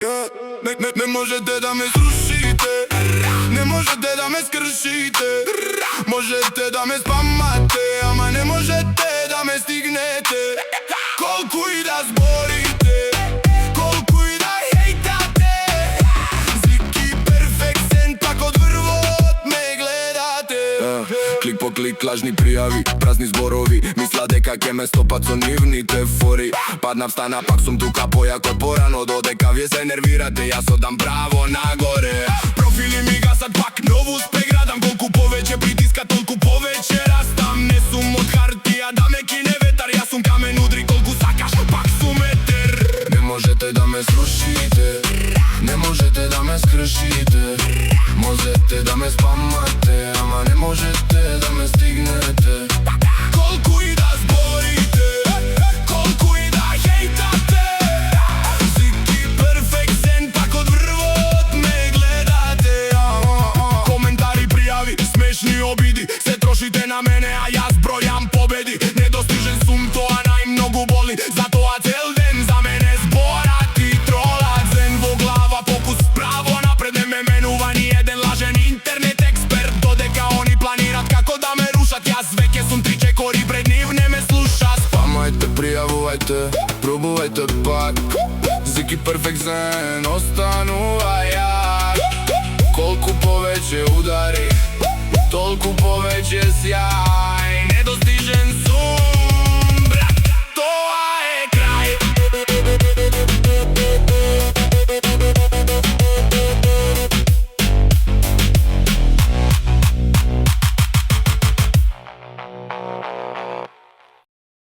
Не можете да ме срушите, не можете да ме скршите. Можете да ме спамате, ама не можете да ме стигнете. Колку и да зборите, колку и да хейтате, Зики перфектен, пак од врвот ме гледате. Клик по клик, лажни пријави, празни зборови. Мисла дека ќе ме стопат со нивните фори. Паднав, стана, пак сум тука појак од порано. Додека вие се нервирате, јас одам браво нагоре. Профили ми гасат, пак нову успех градам. Колку повеќе притиска, толку повеќе растам. Не сум од хартија да ме кине ветар, јас сум камен, удри колку сакаш, пак сум етер. Не можете да ме срушите, не можете да ме скршите. Можете да ме спамате, ама не можете да ме стигнете. Колку и да зборите, колку и да хейтате, Зики перфектен, пак од врвот ме гледате. Коментари, пријави, смешни обиди, се трошите на мене, а јас бројам победи. Недостижен сум, тоа најмногу боли, затоа цел ден за мене зборат и тролат. Зен во глава, фокус право напред, не ме менува ни еден лажен интернет експерт. Додека они планират како да ме рушат, јас веќе сум 3 чекори пред нив, не ме слушат. Спамајте, пријавувајте, пробувајте пак, Зики перфектен, останува јак. Колку повеќе удари, толку повеќе сјај.